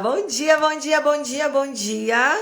Bom dia, bom dia, bom dia, bom dia.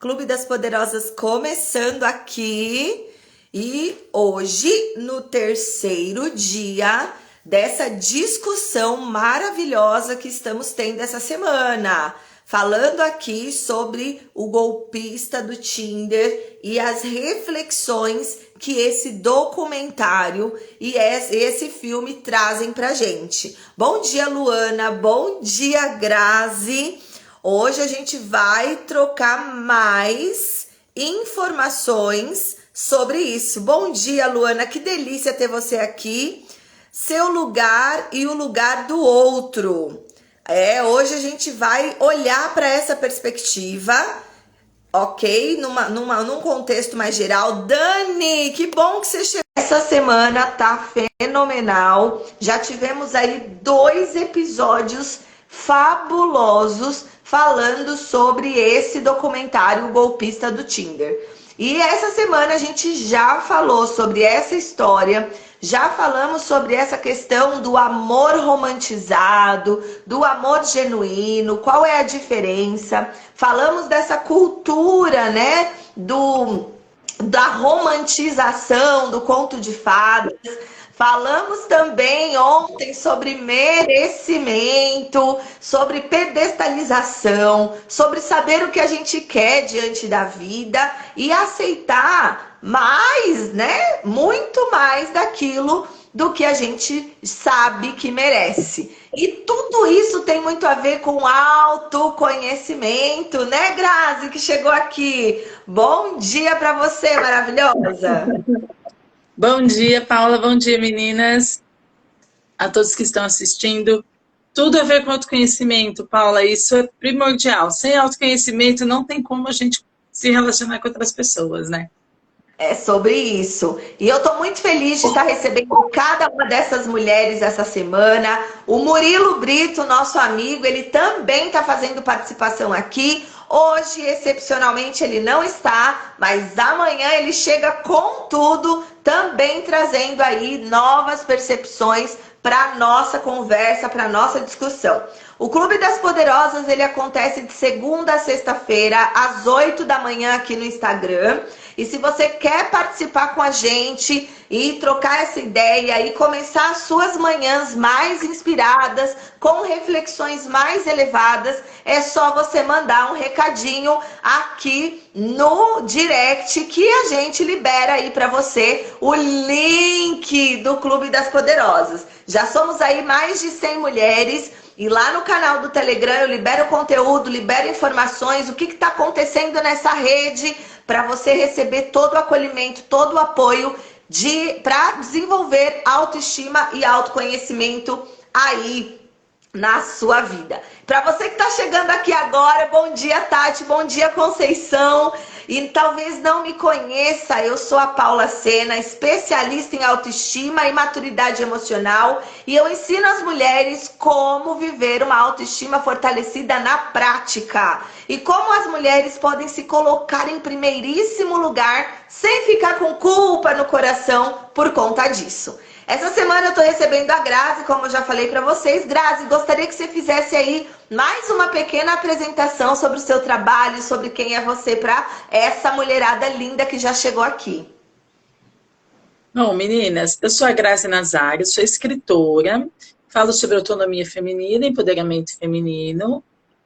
Clube das Poderosas começando aqui. E hoje, no terceiro dia dessa discussão maravilhosa que estamos tendo essa semana. Falando aqui sobre o golpista do Tinder e as reflexões que esse documentário e esse filme trazem pra gente. Bom dia, Luana. Bom dia, Grazi. Hoje a gente vai trocar mais informações sobre isso. Bom dia, Luana. Que delícia ter você aqui. Seu lugar e o lugar do outro. Hoje a gente vai olhar para essa perspectiva, ok? Num contexto mais geral. Dani, que bom que você chegou. Essa semana tá fenomenal. Já tivemos aí 2 episódios fabulosos falando sobre esse documentário O Golpista do Tinder. E essa semana a gente já falou sobre essa história, já falamos sobre essa questão do amor romantizado, do amor genuíno, qual é a diferença. Falamos dessa cultura, né, da romantização do conto de fadas. Falamos também ontem sobre merecimento, sobre pedestalização, sobre saber o que a gente quer diante da vida e aceitar mais, né? Muito mais daquilo do que a gente sabe que merece. E tudo isso tem muito a ver com autoconhecimento, né, Grazi, que chegou aqui. Bom dia para você, maravilhosa. Bom dia, Paula. Bom dia, meninas. A todos que estão assistindo. Tudo a ver com autoconhecimento, Paula. Isso é primordial. Sem autoconhecimento, não tem como a gente se relacionar com outras pessoas, né? É sobre isso. E eu tô muito feliz de estar recebendo cada uma dessas mulheres essa semana. O Murilo Brito, nosso amigo, ele também está fazendo participação aqui. Hoje, excepcionalmente, ele não está, mas amanhã ele chega com tudo, também trazendo aí novas percepções para nossa conversa, para nossa discussão. O Clube das Poderosas, ele acontece de segunda a sexta-feira, às 8 da manhã aqui no Instagram. E se você quer participar com a gente e trocar essa ideia e começar as suas manhãs mais inspiradas, com reflexões mais elevadas, é só você mandar um recadinho aqui no direct que a gente libera aí para você o link do Clube das Poderosas. Já somos aí mais de 100 mulheres. E lá no canal do Telegram eu libero conteúdo, libero informações, o que está acontecendo nessa rede, para você receber todo o acolhimento, todo o apoio para desenvolver autoestima e autoconhecimento aí na sua vida. Para você que está chegando aqui agora, bom dia, Tati, bom dia, Conceição. E talvez não me conheça, eu sou a Paula Sena, especialista em autoestima e maturidade emocional, e eu ensino as mulheres como viver uma autoestima fortalecida na prática e como as mulheres podem se colocar em primeiríssimo lugar sem ficar com culpa no coração por conta disso. Essa semana eu tô recebendo a Grazi, como eu já falei para vocês. Grazi, gostaria que você fizesse aí mais uma pequena apresentação sobre o seu trabalho, sobre quem é você para essa mulherada linda que já chegou aqui. Bom, meninas, eu sou a Grazi Nazário, sou escritora, falo sobre autonomia feminina, empoderamento feminino,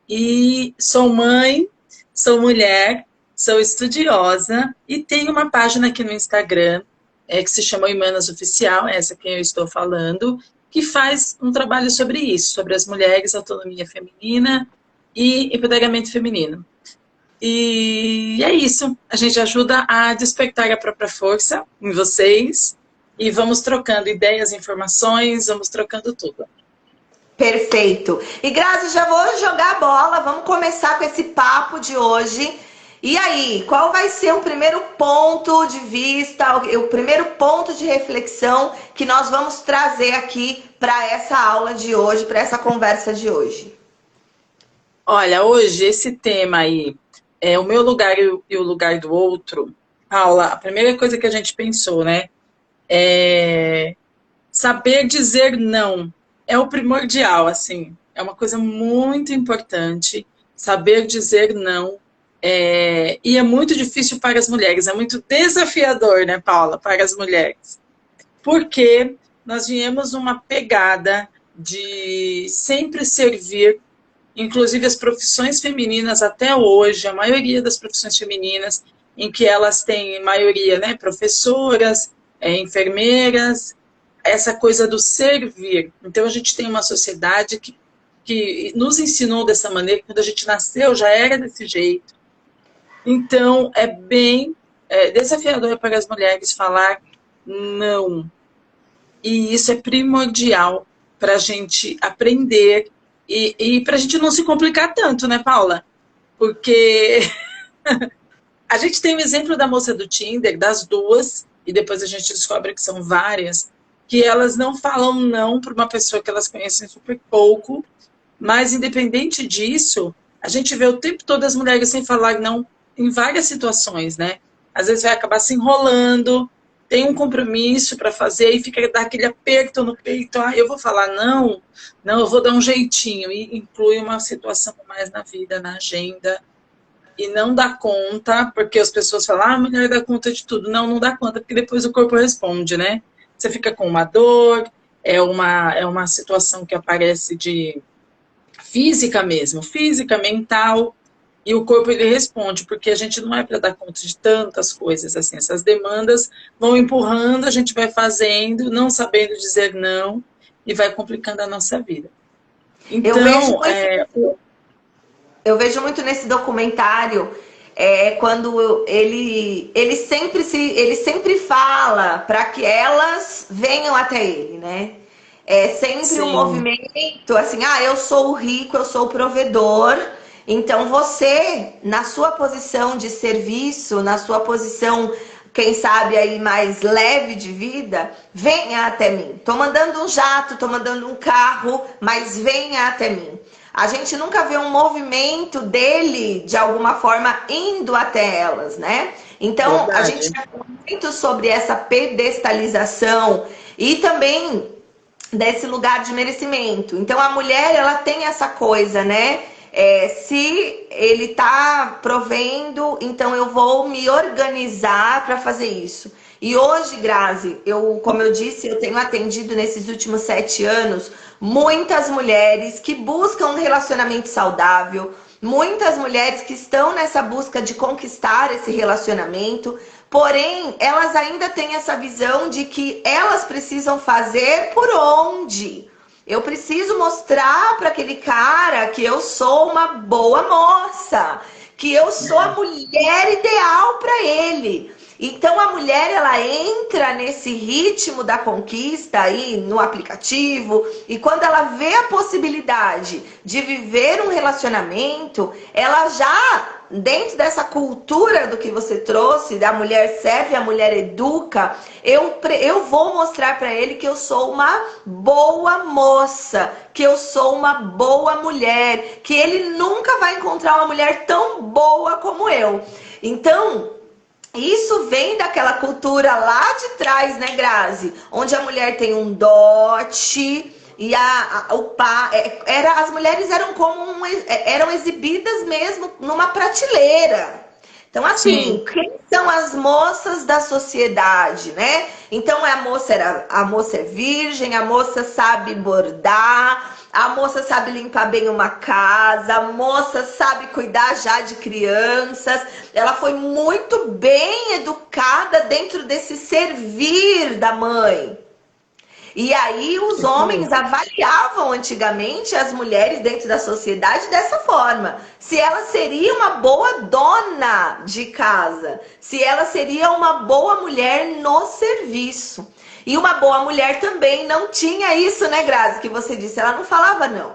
e sou mãe, sou mulher, sou estudiosa e tenho uma página aqui no Instagram, que se chama Humanas Oficial, essa que eu estou falando, que faz um trabalho sobre isso, sobre as mulheres, autonomia feminina e empoderamento feminino. E é isso, a gente ajuda a despertar a própria força em vocês e vamos trocando ideias, informações, vamos trocando tudo. Perfeito. E Grazi, já vou jogar a bola, vamos começar com esse papo de hoje. E aí, qual vai ser o primeiro ponto de vista, o primeiro ponto de reflexão que nós vamos trazer aqui para essa aula de hoje, para essa conversa de hoje? Olha, hoje esse tema aí, o meu lugar e o lugar do outro, Paula, a primeira coisa que a gente pensou, né, é saber dizer não. É o primordial, assim. é uma coisa muito importante, saber dizer não. E é muito difícil para as mulheres, é muito desafiador, né, Paula, para as mulheres. Porque nós viemos numa pegada de sempre servir, inclusive as profissões femininas até hoje, a maioria das profissões femininas, em que elas têm maioria, né, professoras, enfermeiras, essa coisa do servir. Então a gente tem uma sociedade que nos ensinou dessa maneira, quando a gente nasceu já era desse jeito. Então é bem desafiador para as mulheres falar não. E isso é primordial para a gente aprender e para a gente não se complicar tanto, né, Paula? Porque a gente tem o exemplo da moça do Tinder, das duas, e depois a gente descobre que são várias, que elas não falam não para uma pessoa que elas conhecem super pouco, mas independente disso, a gente vê o tempo todo as mulheres sem falar não em várias situações, né? Às vezes vai acabar se enrolando, tem um compromisso para fazer e fica dar aquele aperto no peito, eu vou falar não, eu vou dar um jeitinho, e inclui uma situação mais na vida, na agenda, e não dá conta, porque as pessoas falam, a mulher dá conta de tudo. Não dá conta, porque depois o corpo responde, né? Você fica com uma dor, é uma situação que aparece de física mesmo, física, mental, e o corpo ele responde, porque a gente não é para dar conta de tantas coisas, assim, essas demandas vão empurrando, a gente vai fazendo, não sabendo dizer não, e vai complicando a nossa vida. Então, eu vejo muito nesse documentário, quando ele sempre fala para que elas venham até ele, né? É sempre sim, um movimento assim, eu sou o rico, eu sou o provedor. Então você, na sua posição de serviço, na sua posição, quem sabe aí mais leve de vida, venha até mim. Tô mandando um jato, tô mandando um carro, mas venha até mim. A gente nunca vê um movimento dele, de alguma forma, indo até elas, né? Então, verdade. A gente fala muito sobre essa pedestalização e também desse lugar de merecimento. Então, a mulher, ela tem essa coisa, né? Se ele tá provendo, então eu vou me organizar para fazer isso. E hoje, Grazi, como eu disse, eu tenho atendido nesses últimos 7 anos muitas mulheres que buscam um relacionamento saudável, muitas mulheres que estão nessa busca de conquistar esse relacionamento, porém, elas ainda têm essa visão de que elas precisam fazer por onde. Eu preciso mostrar para aquele cara que eu sou uma boa moça, que eu sou a mulher ideal para ele. Então a mulher, ela entra nesse ritmo da conquista aí no aplicativo, e quando ela vê a possibilidade de viver um relacionamento, ela já, dentro dessa cultura do que você trouxe, da mulher serve, a mulher educa, eu vou mostrar para ele que eu sou uma boa moça, que eu sou uma boa mulher, que ele nunca vai encontrar uma mulher tão boa como eu. Então, isso vem daquela cultura lá de trás, né, Grazi? Onde a mulher tem um dote e as mulheres eram eram exibidas mesmo numa prateleira. Então, assim, sim, quem são as moças da sociedade, né? Então, a moça é virgem, a moça sabe bordar, a moça sabe limpar bem uma casa, a moça sabe cuidar já de crianças. Ela foi muito bem educada dentro desse servir da mãe. E aí os homens avaliavam antigamente as mulheres dentro da sociedade dessa forma. Se ela seria uma boa dona de casa, se ela seria uma boa mulher no serviço. E uma boa mulher também não tinha isso, né, Grazi, que você disse, ela não falava não.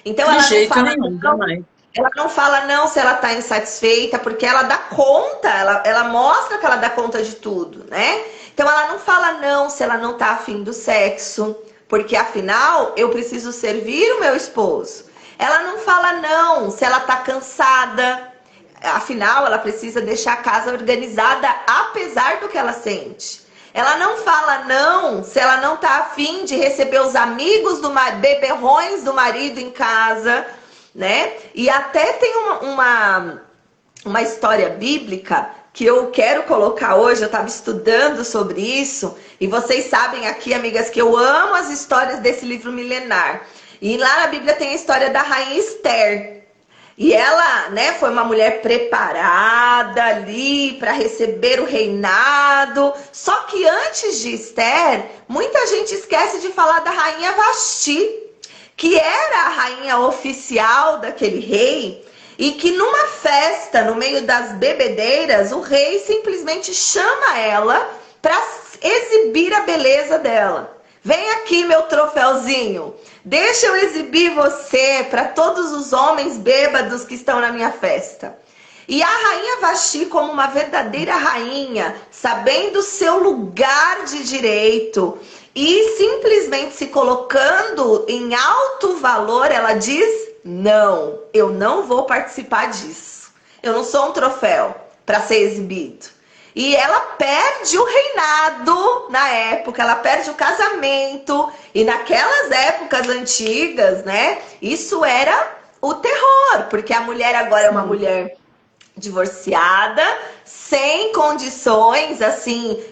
Então ela não fala não. Ela não fala não se ela está insatisfeita, porque ela dá conta, ela mostra que ela dá conta de tudo, né? Então ela não fala não se ela não está afim do sexo, porque afinal eu preciso servir o meu esposo. Ela não fala não se ela está cansada, afinal ela precisa deixar a casa organizada apesar do que ela sente. Ela não fala não se ela não tá afim de receber os amigos do beberrões do marido em casa, né? E até tem uma história bíblica que eu quero colocar hoje. Eu estava estudando sobre isso, e vocês sabem aqui, amigas, que eu amo as histórias desse livro milenar. E lá na Bíblia tem a história da rainha Esther. E ela, né, foi uma mulher preparada ali para receber o reinado. Só que antes de Esther, muita gente esquece de falar da rainha Vasti, que era a rainha oficial daquele rei, e que numa festa, no meio das bebedeiras, o rei simplesmente chama ela para exibir a beleza dela. Vem aqui, meu troféuzinho. Deixa eu exibir você para todos os homens bêbados que estão na minha festa. E a rainha Vasti, como uma verdadeira rainha, sabendo seu lugar de direito e simplesmente se colocando em alto valor, ela diz: não, eu não vou participar disso. Eu não sou um troféu para ser exibido. E ela perde o reinado na época, ela perde o casamento. E naquelas épocas antigas, né, isso era o terror, porque a mulher agora é uma mulher divorciada, sem condições, assim,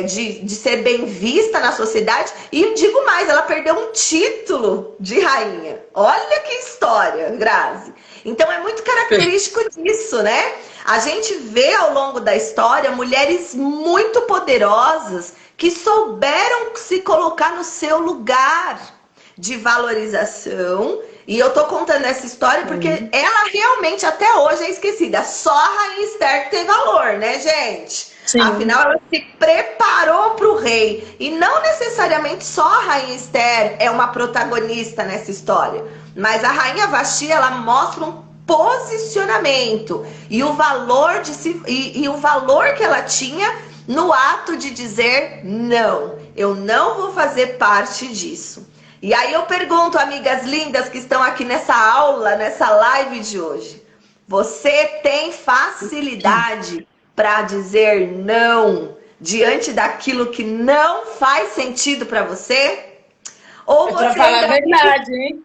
de ser bem vista na sociedade. E digo mais, ela perdeu um título de rainha. Olha que história, Grazi. Então é muito característico disso, né? A gente vê ao longo da história mulheres muito poderosas que souberam se colocar no seu lugar de valorização. E eu tô contando essa história porque ela realmente até hoje é esquecida. Só a rainha Esther tem valor, né, gente? Sim. Afinal, ela se preparou para o rei. E não necessariamente só a rainha Esther é uma protagonista nessa história. Mas a rainha Vasti, ela mostra um posicionamento e o valor e o valor que ela tinha no ato de dizer: não, eu não vou fazer parte disso. E aí eu pergunto, amigas lindas que estão aqui nessa aula, nessa live de hoje, você tem facilidade para dizer não diante daquilo que não faz sentido para você? Ou você falar a verdade, hein?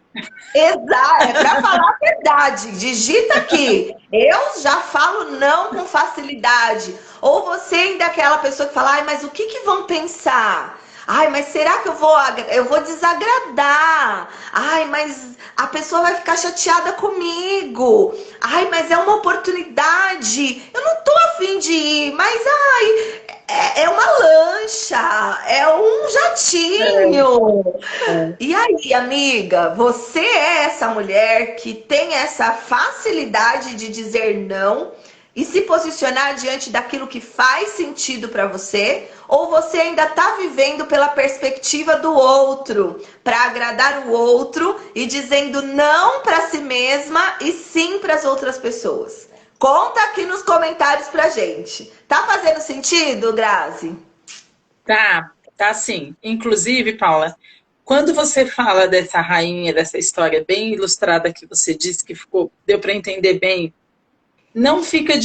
Exato, é para falar a verdade. Digita aqui. Eu já falo não com facilidade. Ou você ainda é aquela pessoa que fala: ai, mas o que vão pensar? Ai, mas será que eu vou desagradar? Ai, mas a pessoa vai ficar chateada comigo. Ai, mas é uma oportunidade. Eu não tô afim de ir, mas é uma lancha, é um jatinho. E aí, amiga, você é essa mulher que tem essa facilidade de dizer não e se posicionar diante daquilo que faz sentido para você? Ou você ainda está vivendo pela perspectiva do outro, para agradar o outro e dizendo não para si mesma e sim para as outras pessoas? Conta aqui nos comentários pra gente. Tá fazendo sentido, Grazi? Tá sim. Inclusive, Paula, quando você fala dessa rainha, dessa história bem ilustrada que você disse que deu para entender bem, não fica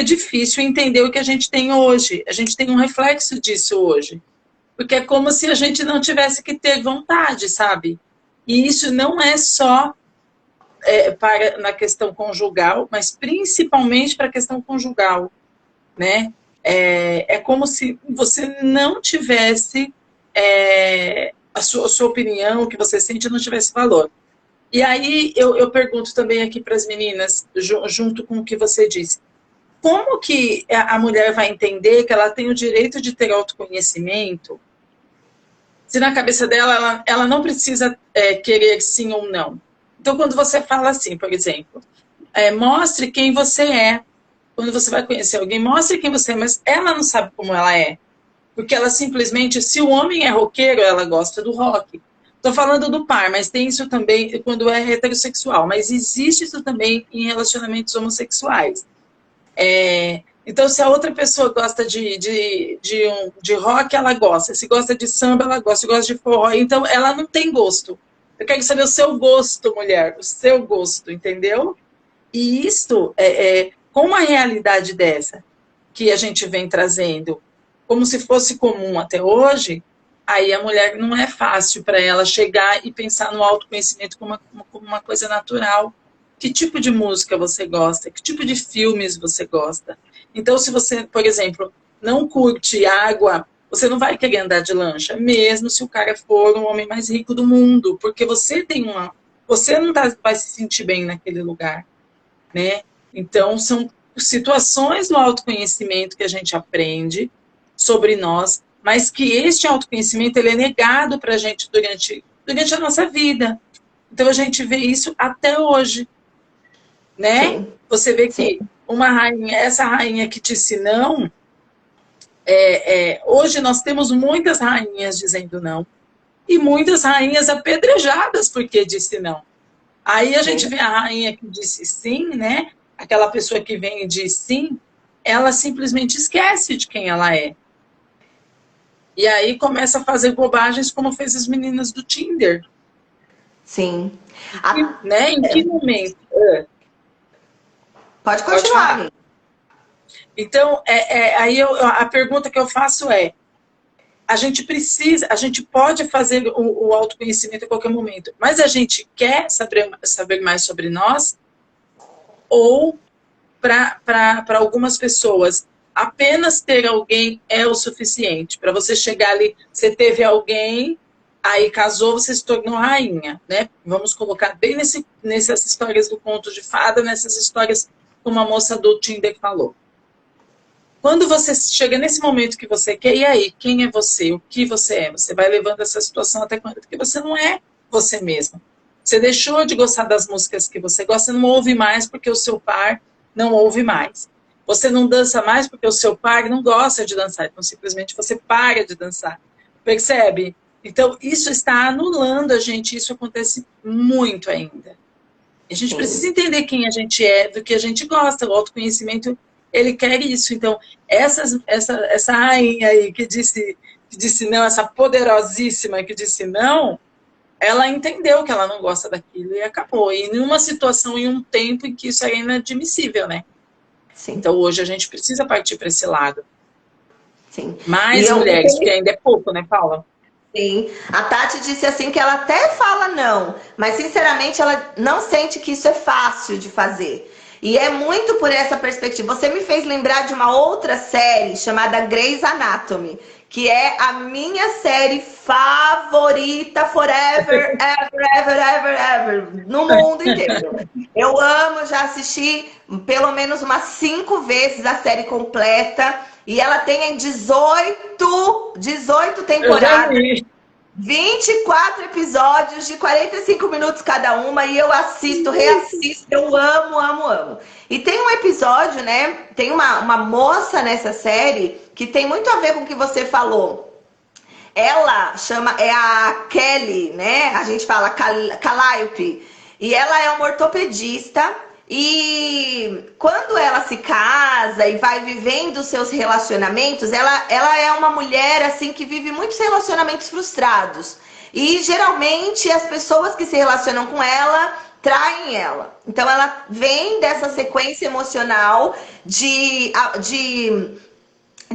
difícil entender o que a gente tem hoje. A gente tem um reflexo disso hoje. Porque é como se a gente não tivesse que ter vontade, sabe? E isso não é só na questão conjugal, mas principalmente para a questão conjugal, né? É como se você não tivesse a sua opinião, o que você sente, não tivesse valor. E aí eu pergunto também aqui para as meninas, junto com o que você disse, como que a mulher vai entender que ela tem o direito de ter autoconhecimento se na cabeça dela ela não precisa querer sim ou não? Então, quando você fala assim, por exemplo, mostre quem você é. Quando você vai conhecer alguém, mostre quem você é, mas ela não sabe como ela é. Porque ela simplesmente, se o homem é roqueiro, ela gosta do rock. Estou falando do par, mas tem isso também quando é heterossexual. Mas existe isso também em relacionamentos homossexuais. Então, se a outra pessoa gosta de rock, ela gosta. Se gosta de samba, ela gosta. Se gosta de forró, então ela não tem gosto. Eu quero saber o seu gosto, mulher. O seu gosto, entendeu? E isto, com uma realidade dessa que a gente vem trazendo, como se fosse comum até hoje, aí a mulher não é fácil para ela chegar e pensar no autoconhecimento como uma coisa natural. Que tipo de música você gosta? Que tipo de filmes você gosta? Então, se você, por exemplo, não curte água, você não vai querer andar de lancha, mesmo se o cara for o homem mais rico do mundo, porque você tem você não vai se sentir bem naquele lugar, né? Então, são situações do autoconhecimento que a gente aprende sobre nós, mas que este autoconhecimento ele é negado para a gente durante a nossa vida. Então, a gente vê isso até hoje, né? Sim, Você vê sim, que essa rainha que disse não, hoje nós temos muitas rainhas dizendo não, e muitas rainhas apedrejadas porque disse não. Aí a gente sim. vê a rainha que disse sim, né? Aquela pessoa que vem e diz sim, ela simplesmente esquece de quem ela é. E aí começa a fazer bobagens como fez as meninas do Tinder. Sim. A- Né? Em que momento? Pode Pode continuar, falar. amiga. Então, aí a pergunta que eu faço é, a gente pode fazer o autoconhecimento a qualquer momento, mas a gente quer saber mais sobre nós? Ou para algumas pessoas, apenas ter alguém é o suficiente. Para você chegar ali, você teve alguém, aí casou, você se tornou rainha, né? Vamos colocar bem nessas histórias do conto de fada, nessas histórias como a moça do Tinder falou. Quando você chega nesse momento que você quer, e aí, quem é você? O que você é? Você vai levando essa situação até quando? Porque você não é você mesmo. Você deixou de gostar das músicas que você gosta, não ouve mais porque o seu par não ouve mais. Você não dança mais porque o seu par não gosta de dançar. Então, simplesmente você para de dançar. Percebe? Então, isso está anulando a gente. Isso acontece muito ainda. A gente precisa Sim. entender quem a gente é, do que a gente gosta. O autoconhecimento, ele quer isso. Então, essa rainha aí que disse não, essa poderosíssima que disse não, ela entendeu que ela não gosta daquilo e acabou. E em uma situação, em um tempo em que isso é inadmissível, né? Sim, Então, hoje a gente precisa partir para esse lado. sim. E Mais eu mulheres, porque ainda é pouco, né, Paula? sim. A Tati disse assim que ela até fala não, mas sinceramente ela não sente que isso é fácil de fazer. E é muito por essa perspectiva. Você me fez lembrar de uma outra série chamada Grey's Anatomy, que é a minha série favorita forever, ever, ever, ever, ever, no mundo inteiro. Eu amo, já assisti pelo menos umas 5 vezes a série completa. E ela tem 18 Eu já temporadas. vi. 24 episódios de 45 minutos cada uma e eu assisto, reassisto, eu amo, amo, amo. E tem um episódio, né? Tem uma moça nessa série que tem muito a ver com o que você falou. Ela é a Kelly, né? A gente fala Calliope. E ela é uma ortopedista. E quando ela se casa e vai vivendo seus relacionamentos, ela é uma mulher assim que vive muitos relacionamentos frustrados. E geralmente as pessoas que se relacionam com ela traem ela. Então ela vem dessa sequência emocional de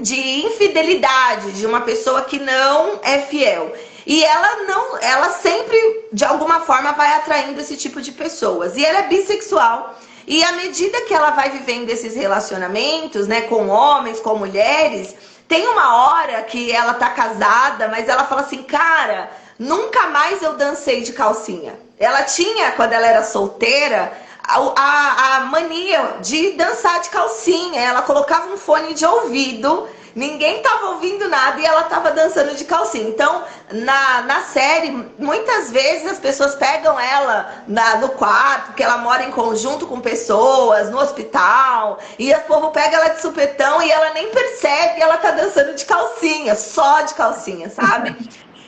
infidelidade, de uma pessoa que não é fiel. E ela sempre, de alguma forma, vai atraindo esse tipo de pessoas. E ela é bissexual. E à medida que ela vai vivendo esses relacionamentos, né, com homens, com mulheres, tem uma hora que ela tá casada, mas ela fala assim, cara, nunca mais eu dancei de calcinha. Ela tinha, quando ela era solteira, a mania de dançar de calcinha. Ela colocava um fone de ouvido, ninguém tava ouvindo nada e ela tava dançando de calcinha. Então, na série, muitas vezes as pessoas pegam ela no quarto, porque ela mora em conjunto com pessoas, no hospital, e o povo pega ela de supetão e ela nem percebe que ela tá dançando de calcinha, só de calcinha, sabe?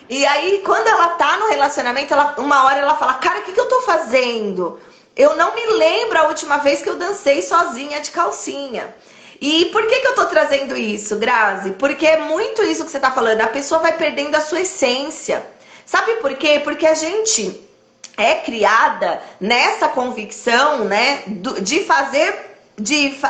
E aí, quando ela tá no relacionamento, uma hora ela fala, cara, o que eu tô fazendo? Eu não me lembro a última vez que eu dancei sozinha de calcinha. E por que eu tô trazendo isso, Grazi? Porque é muito isso que você tá falando. A pessoa vai perdendo a sua essência. Sabe por quê? Porque a gente é criada nessa convicção, né, de fazer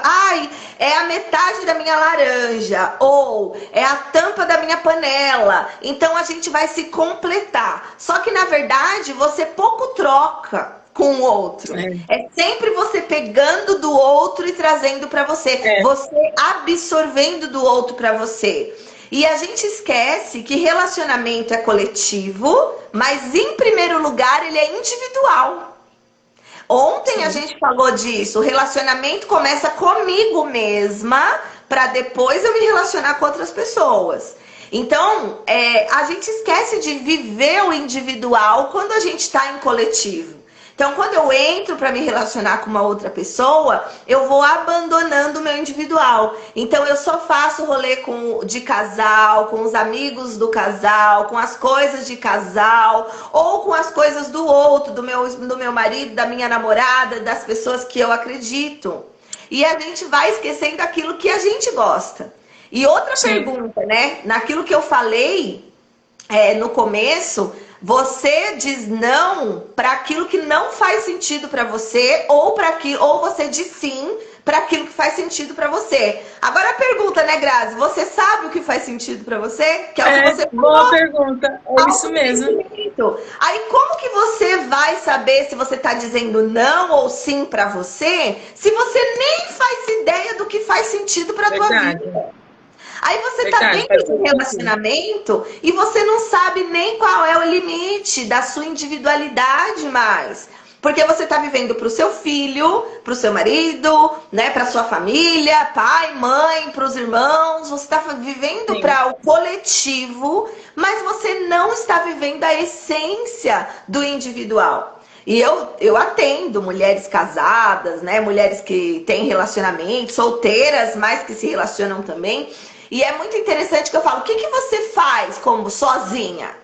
ai, é a metade da minha laranja, ou é a tampa da minha panela. Então a gente vai se completar. Só que na verdade você pouco troca com o outro. É sempre você pegando do outro e trazendo para você. Você absorvendo do outro para você. E a gente esquece que relacionamento é coletivo, mas em primeiro lugar ele é individual. Ontem a gente falou disso. O relacionamento começa comigo mesma para depois eu me relacionar com outras pessoas. Então, a gente esquece de viver o individual quando a gente está em coletivo. Então, quando eu entro para me relacionar com uma outra pessoa, eu vou abandonando o meu individual. Então, eu só faço rolê de casal, com os amigos do casal, com as coisas de casal, ou com as coisas do outro, do meu marido, da minha namorada, das pessoas que eu acredito. E a gente vai esquecendo aquilo que a gente gosta. E outra pergunta, né? Naquilo que eu falei no começo, você diz não para aquilo que não faz sentido para você, ou você diz sim para aquilo que faz sentido para você. Agora a pergunta, né, Grazi? Você sabe o que faz sentido para você? Que é o que você falou. Boa pergunta. É isso mesmo. Aí como que você vai saber se você está dizendo não ou sim para você, se você nem faz ideia do que faz sentido para tua vida? Aí você tá dentro de um relacionamento e você não sabe nem qual é o limite da sua individualidade mais. Porque você tá vivendo pro seu filho, pro seu marido, né, pra sua família, pai, mãe, pros irmãos. Você tá vivendo para o coletivo, mas você não está vivendo a essência do individual. E eu atendo mulheres casadas, né, mulheres que têm relacionamento, solteiras, mas que se relacionam também. E é muito interessante que eu falo, o que você faz como sozinha?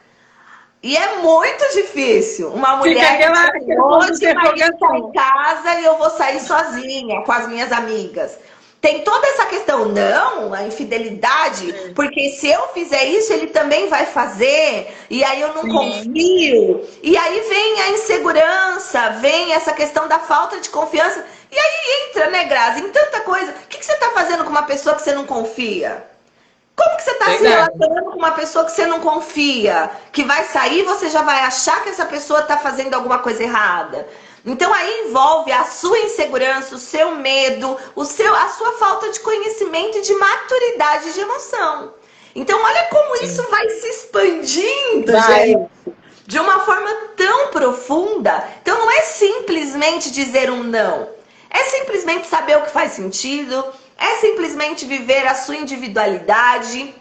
E é muito difícil. Uma mulher que hoje vai estar em casa e eu vou sair sozinha com as minhas amigas. Tem toda essa questão, não, a infidelidade, porque se eu fizer isso, ele também vai fazer, e aí eu não confio. E aí vem a insegurança, vem essa questão da falta de confiança. E aí entra, né, Grazi, em tanta coisa. O que você está fazendo com uma pessoa que você não confia? Como que você está se relacionando com uma pessoa que você não confia? Que vai sair, você já vai achar que essa pessoa está fazendo alguma coisa errada. Então aí envolve a sua insegurança, o seu medo, a sua falta de conhecimento e de maturidade de emoção. Então olha como isso vai se expandindo, gente, de uma forma tão profunda. Então não é simplesmente dizer um não. É simplesmente saber o que faz sentido. É simplesmente viver a sua individualidade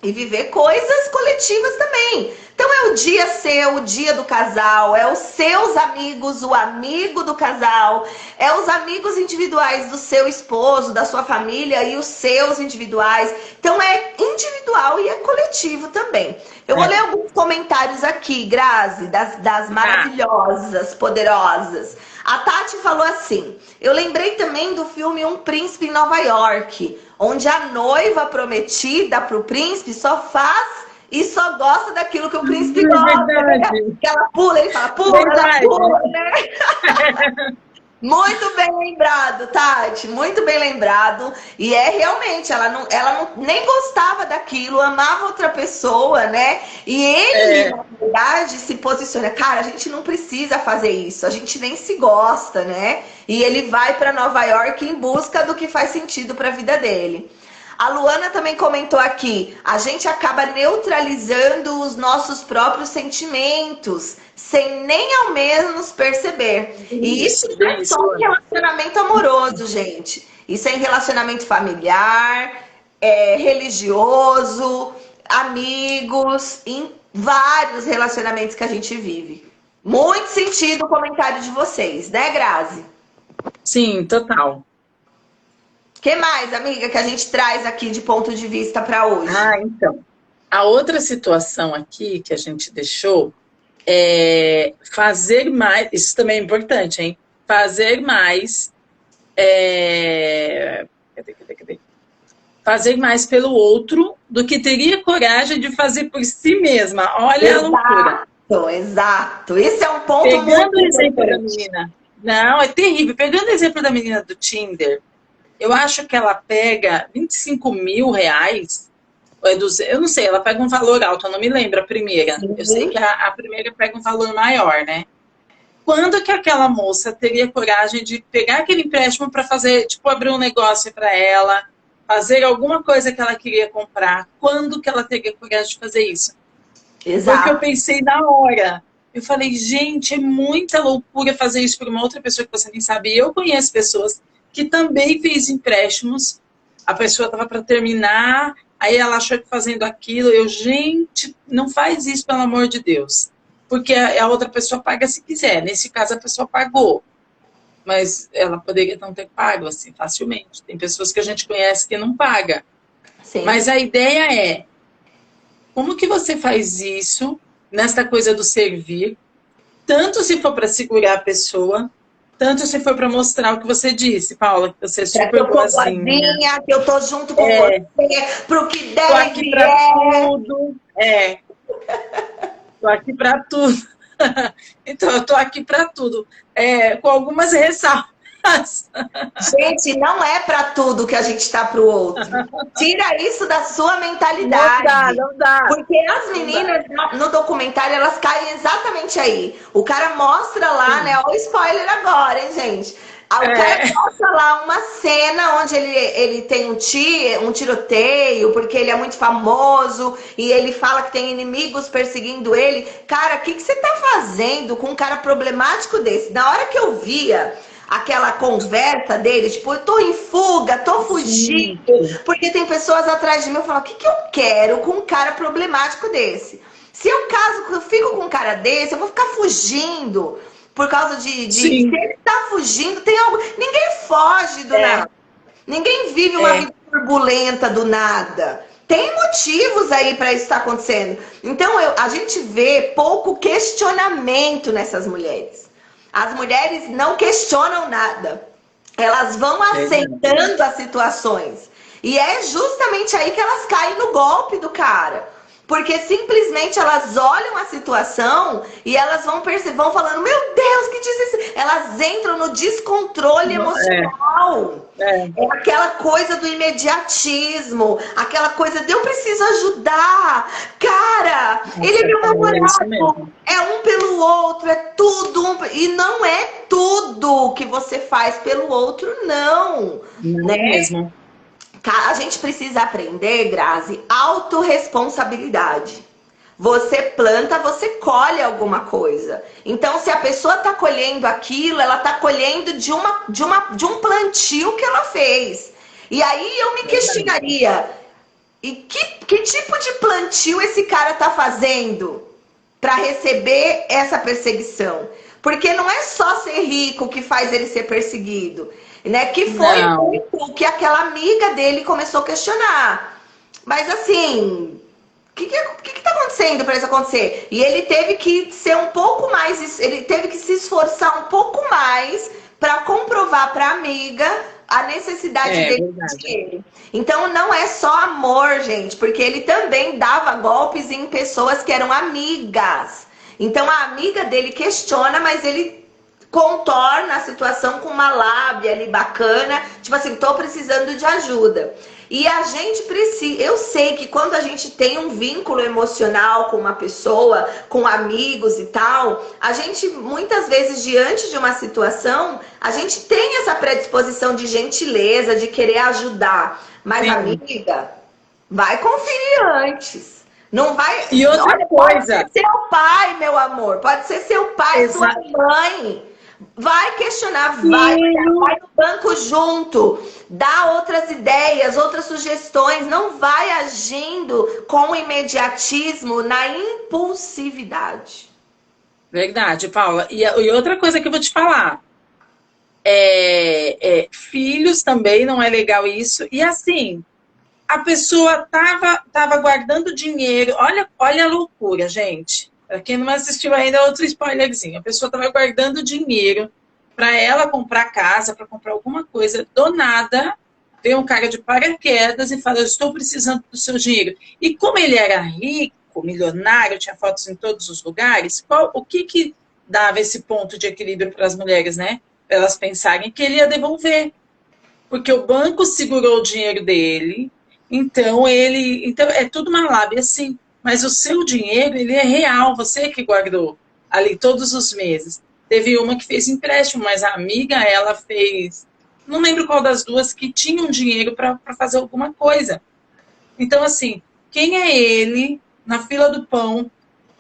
e viver coisas coletivas também. Então é o dia seu, o dia do casal, é os seus amigos, o amigo do casal, é os amigos individuais do seu esposo, da sua família e os seus individuais. Então é individual e é coletivo também. Eu vou ler alguns comentários aqui, Grazi, das maravilhosas, poderosas. A Tati falou assim, eu lembrei também do filme Um Príncipe em Nova York, onde a noiva prometida pro príncipe só faz e só gosta daquilo que o príncipe gosta. Né? Que ela pula, ele fala, pula, ela pula, né? Muito bem lembrado, Tati, muito bem lembrado. E realmente, ela não nem gostava daquilo, amava outra pessoa, né? E ele, na verdade, se posiciona, cara, a gente não precisa fazer isso, a gente nem se gosta, né? E ele vai para Nova York em busca do que faz sentido para a vida dele. A Luana também comentou aqui, a gente acaba neutralizando os nossos próprios sentimentos, sem nem ao menos perceber. E isso não é só um relacionamento amoroso, gente. Isso é em relacionamento familiar, religioso, amigos, em vários relacionamentos que a gente vive. Muito sentido o comentário de vocês, né, Grazi? Sim, total. O que mais, amiga, que a gente traz aqui de ponto de vista para hoje? Então. A outra situação aqui que a gente deixou é fazer mais. Isso também é importante, hein? Fazer mais. Cadê? Fazer mais pelo outro do que teria coragem de fazer por si mesma. Olha a loucura. Exato. Esse é um ponto Pegando muito o exemplo da menina. Não, é terrível. Pegando o exemplo da menina do Tinder. eu acho que ela pega 25 mil reais, ou é 200, eu não sei, ela pega um valor alto, eu não me lembro a primeira. Eu sei que Sim. a primeira pega um valor maior, né? Quando que aquela moça teria coragem de pegar aquele empréstimo para fazer, tipo, abrir um negócio para ela, fazer alguma coisa que ela queria comprar? Quando que ela teria coragem de fazer isso? Foi o que eu Exato. pensei na hora. Eu falei, gente, é muita loucura fazer isso por uma outra pessoa que você nem sabe. E eu conheço pessoas que também fez empréstimos. A pessoa estava para terminar, aí ela achou que fazendo aquilo. Eu, gente, não faz isso, pelo amor de Deus. Porque a outra pessoa paga se quiser. Nesse caso, a pessoa pagou. Mas ela poderia não ter pago, assim, facilmente. Tem pessoas que a gente conhece que não paga. Sim. Mas a ideia é, como que você faz isso nesta coisa do servir? Tanto se for para segurar a pessoa, tanto se for para mostrar o que você disse, Paula, que você é Pra que super eu tô boazinha. boazinha, que eu tô junto com você, pro que Tô der e aqui para vier. tudo. Tô aqui para tudo. Então, eu tô aqui para tudo. Com algumas ressalvas. Gente, não é para tudo que a gente está para o outro. Tira isso da sua Não dá, mentalidade. não dá. Porque as Não dá. meninas no documentário, elas caem exatamente aí. O cara mostra lá, né? Sim. Olha o spoiler agora, hein, gente? O cara É, mostra lá uma cena onde ele tem um tiroteio, porque ele é muito famoso, e ele fala que tem inimigos perseguindo ele. Cara, o que você tá fazendo com um cara problemático desse? Na hora que eu via aquela conversa dele, tipo, eu tô em fuga, tô fugindo, gente. porque tem pessoas atrás de mim, eu falo, o que eu quero com um cara problemático desse? Se eu caso, eu fico com um cara desse, eu vou ficar fugindo por causa se Sim. ele tá fugindo, tem algo. Ninguém foge do É, nada. Ninguém vive uma é. vida turbulenta do nada. Tem motivos aí para isso estar acontecendo. Então, a gente vê pouco questionamento nessas mulheres. As mulheres não questionam nada. Elas vão Verdade. aceitando as situações. E é justamente aí que elas caem no golpe do cara. Porque simplesmente elas olham a situação e elas vão falando, meu Deus, que isso? Elas entram no descontrole É, emocional. é. É aquela coisa do imediatismo, aquela coisa de eu preciso ajudar. Cara, ele Nossa, é meu Paula, é isso namorado. mesmo. É um pelo outro, é tudo. E não é tudo que você faz pelo outro, não. Não Né? mesmo. A gente precisa aprender, Grazi, autorresponsabilidade. Você planta, você colhe alguma coisa. Então, se a pessoa está colhendo aquilo, ela está colhendo de um plantio que ela fez. E aí eu me Verdade. questionaria: e que tipo de plantio esse cara está fazendo para receber essa perseguição? Porque não é só ser rico que faz ele ser perseguido, né? Que foi Não. muito o que aquela amiga dele começou a questionar. Mas assim, o que tá acontecendo para isso acontecer? E ele teve que ser um pouco mais, ele teve que se esforçar um pouco mais para comprovar para a amiga a necessidade É dele de verdade. dinheiro. Então não é só amor, gente, porque ele também dava golpes em pessoas que eram amigas. Então a amiga dele questiona, mas ele contorna a situação com uma lábia ali bacana, tipo assim, tô precisando de ajuda. E a gente precisa, eu sei que quando a gente tem um vínculo emocional com uma pessoa, com amigos e tal, a gente muitas vezes diante de uma situação, a gente tem essa predisposição de gentileza, de querer ajudar. Mas Sim. amiga, vai conferir antes. Não vai, E outra olha, pode ser coisa, seu pai, meu amor, pode ser seu pai, sua exa mãe. Vai questionar, vai olhar, sim, vai no banco junto, dá outras ideias, outras sugestões, não vai agindo com imediatismo na impulsividade. verdade, Paula. E outra coisa que eu vou te falar, filhos também não é legal isso. E assim, a pessoa tava guardando dinheiro. Olha a loucura, gente. Para quem não assistiu ainda, é outro spoilerzinho. A pessoa estava guardando dinheiro para ela comprar casa, para comprar alguma coisa. Do nada, veio um cara de paraquedas e falou: estou precisando do seu dinheiro. E como ele era rico, milionário, tinha fotos em todos os lugares, o que dava esse ponto de equilíbrio para as mulheres, né? Para elas pensarem que ele ia devolver. porque o banco segurou o dinheiro dele, então é tudo uma lábia assim, mas o seu dinheiro, ele é real, você que guardou ali todos os meses. Teve uma que fez empréstimo, mas a amiga, ela fez, não lembro qual das duas, que tinha um dinheiro para fazer alguma coisa. Então, assim, quem é ele na fila do pão?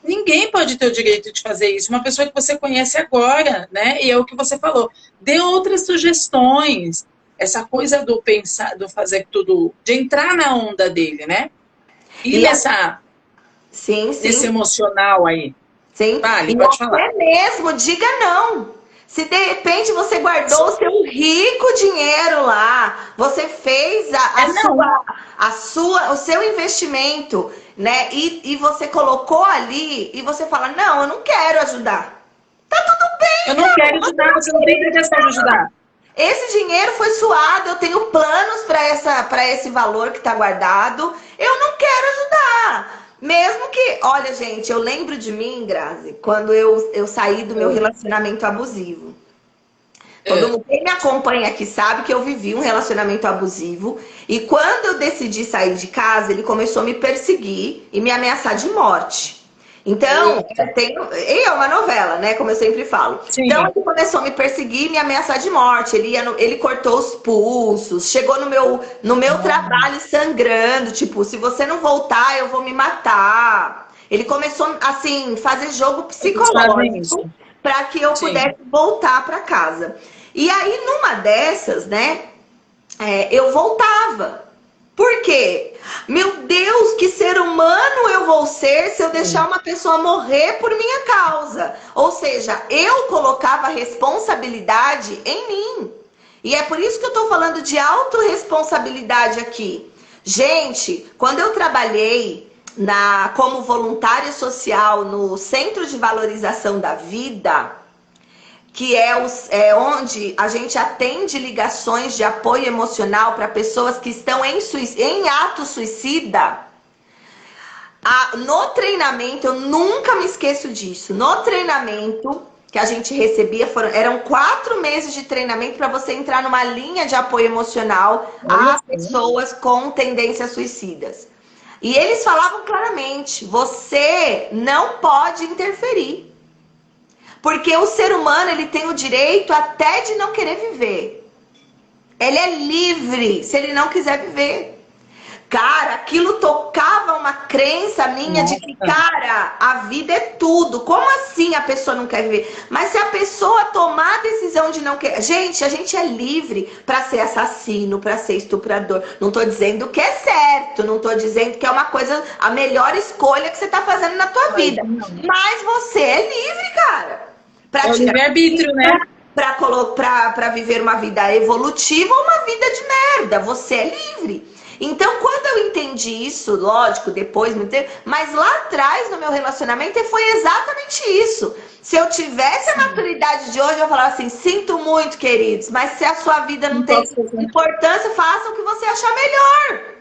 Ninguém pode ter o direito de fazer isso. Uma pessoa que você conhece agora, né? E é o que você falou. Dê outras sugestões. Essa coisa do pensar, do fazer tudo, de entrar na onda dele, né? E E a... Sim, nesse sim. emocional aí. Sim. Vale, E pode falar. você mesmo, diga não. Se de repente você guardou o seu rico dinheiro lá, você fez Não. o seu investimento, né? E você colocou ali e você fala, não, eu não quero ajudar. Tá tudo Eu bem, não cara. quero ajudar, você não tem obrigação de ajudar. Esse dinheiro foi suado, eu tenho planos para esse valor que está guardado. Eu não quero ajudar. Mesmo que, olha, gente, eu lembro de mim, Grazi, quando eu saí do meu relacionamento abusivo. Todo mundo quem me acompanha aqui sabe que eu vivi um relacionamento abusivo. E quando eu decidi sair de casa, ele começou a me perseguir e me ameaçar de morte. Então, e é uma novela, né? Como eu sempre falo. Então, Sim. ele começou a me perseguir e me ameaçar de morte. Ele cortou os pulsos, chegou no meu trabalho sangrando. Tipo, se você não voltar, eu vou me matar. Ele começou, assim, fazer jogo Eles fazem isso. psicológico para que eu Sim. pudesse voltar para casa. E aí, numa dessas, né, eu voltava. Por quê? Meu Deus, que ser humano eu vou ser se eu deixar uma pessoa morrer por minha causa? Ou seja, eu colocava a responsabilidade em mim. E é por isso que eu tô falando de autorresponsabilidade aqui. Gente, quando eu trabalhei como voluntária social no Centro de Valorização da Vida, que é onde a gente atende ligações de apoio emocional para pessoas que estão em ato suicida. No treinamento, eu nunca me esqueço disso. No treinamento que a gente recebia, eram 4 meses de treinamento para você entrar numa linha de apoio emocional a pessoas com tendências suicidas. E eles falavam claramente: você não pode interferir. Porque o ser humano, ele tem o direito até de não querer viver. Ele é livre se ele não quiser viver. Cara, aquilo tocava uma crença minha de que, cara, a vida é tudo. Como assim a pessoa não quer viver? Mas se a pessoa tomar a decisão de não querer... Gente, a gente é livre para ser assassino, para ser estuprador. Não tô dizendo que é certo, não tô dizendo que é uma coisa, a melhor escolha que você tá fazendo na tua vida. Mas você é livre, cara. É o livre-arbítrio, né? Para viver uma vida evolutiva ou uma vida de merda. Você é livre. Então, quando eu entendi isso, lógico, depois, mas lá atrás no meu relacionamento foi exatamente isso. Se eu tivesse a maturidade de hoje, eu falava assim: sinto muito, queridos, mas se a sua vida não tem importância, faça o que você achar melhor.